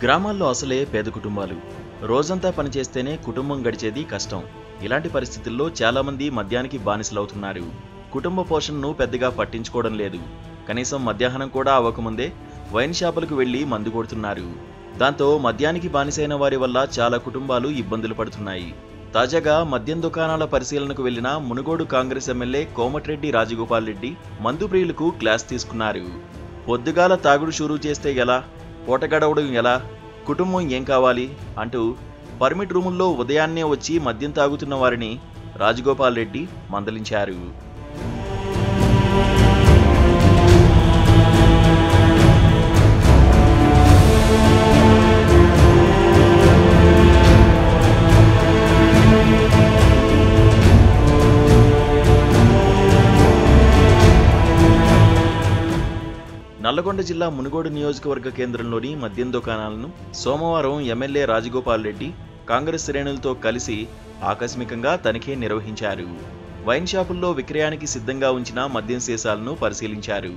గ్రామాల్లో అసలే పేద కుటుంబాలు. రోజంతా పనిచేస్తేనే కుటుంబం గడిచేది కష్టం. ఇలాంటి పరిస్థితుల్లో చాలామంది మద్యానికి బానిసలవుతున్నారు. కుటుంబ పోషణను పెద్దగా పట్టించుకోవడం లేదు. కనీసం మధ్యాహ్నం కూడా అవ్వకముందే వైన్ షాపులకు వెళ్లి మందు కొడుతున్నారు. దాంతో మద్యానికి బానిసైన వారి వల్ల చాలా కుటుంబాలు ఇబ్బందులు పడుతున్నాయి. తాజాగా మద్యం దుకాణాల పరిశీలనకు వెళ్లిన మునుగోడు కాంగ్రెస్ ఎమ్మెల్యే కోమటిరెడ్డి రాజగోపాల్ రెడ్డి మందు ప్రియులకు క్లాస్ తీసుకున్నారు. పొద్దుగాల తాగుడు షురూ చేస్తే ఎలా, పూట గడవడం ఎలా, కుటుంబం ఏం కావాలి అంటూ పర్మిట్ రూముల్లో ఉదయాన్నే వచ్చి మద్యం తాగుతున్న వారిని రాజగోపాల్ రెడ్డి మందలించారు. నల్లగొండ జిల్లా మునుగోడు నియోజకవర్గ కేంద్రంలోని మద్యం దుకాణాలను సోమవారం ఎమ్మెల్యే రాజగోపాల్ రెడ్డి కాంగ్రెస్ శ్రేణులతో కలిసి ఆకస్మికంగా తనిఖీ నిర్వహించారు. వైన్ షాపుల్లో విక్రయానికి సిద్ధంగా ఉంచిన మద్యం సీసాలను పరిశీలించారు.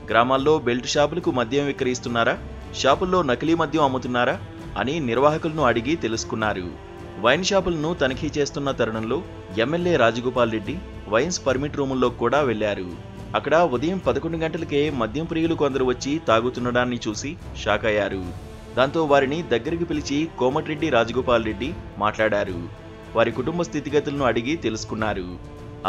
గ్రామాల్లో బెల్ట్ షాపులకు మద్యం విక్రయిస్తున్నారా, షాపుల్లో నకిలీ మద్యం అమ్ముతున్నారా అని నిర్వాహకులను అడిగి తెలుసుకున్నారు. వైన్ షాపులను తనిఖీ చేస్తున్న తరుణంలో MLA Rajagopal Reddy wines permit రూముల్లో కూడా వెళ్లారు. అక్కడ ఉదయం 11 గంటలకే మద్యం ప్రియులు కొందరు వచ్చి తాగుతుండడాన్ని చూసి షాక్ అయ్యారు. దాంతో వారిని దగ్గరికి పిలిచి కోమటిరెడ్డి రాజగోపాల్ రెడ్డి మాట్లాడారు. వారి కుటుంబ స్థితిగతులను అడిగి తెలుసుకున్నారు.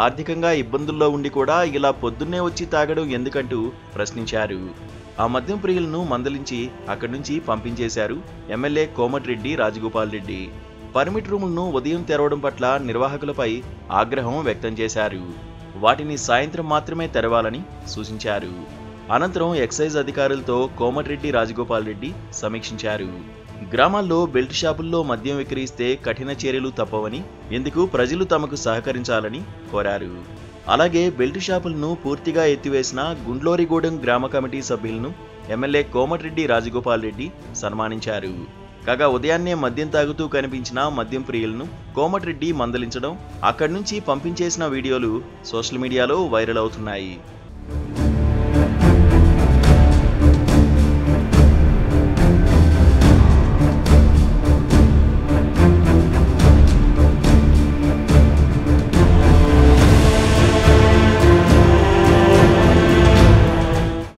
ఆర్థికంగా ఇబ్బందుల్లో ఉండి కూడా ఇలా పొద్దున్నే వచ్చి తాగడం ఎందుకంటూ ప్రశ్నించారు. ఆ మద్యం ప్రియులను మందలించి అక్కడి నుంచి పంపించేశారు ఎమ్మెల్యే కోమటిరెడ్డి రాజగోపాల్ రెడ్డి. పర్మిట్ రూములను ఉదయం తెరవడం పట్ల నిర్వాహకులపై ఆగ్రహం వ్యక్తం చేశారు. వాటిని సాయంత్రం మాత్రమే తెరవాలని సూచించారు. అనంతరం ఎక్సైజ్ అధికారులతో కోమటిరెడ్డి రాజగోపాల్ రెడ్డి సమీక్షించారు. గ్రామాల్లో బెల్ట్ షాపుల్లో మద్యం విక్రయిస్తే కఠిన చర్యలు తప్పవని, ఇందుకు ప్రజలు తమకు సహకరించాలని కోరారు. అలాగే బెల్ట్ షాపులను పూర్తిగా ఎత్తివేసిన గుండ్లోరిగూడెం గ్రామ కమిటీ సభ్యులను ఎమ్మెల్యే కోమటిరెడ్డి రాజగోపాల్ రెడ్డి సన్మానించారు. కాగా ఉదయాన్నే మద్యం తాగుతూ కనిపించిన మద్యం ప్రియులను కోమటిరెడ్డి మందలించడం, అక్కడి నుంచి పంపించేసిన వీడియోలు సోషల్ మీడియాలో వైరల్ అవుతున్నాయి.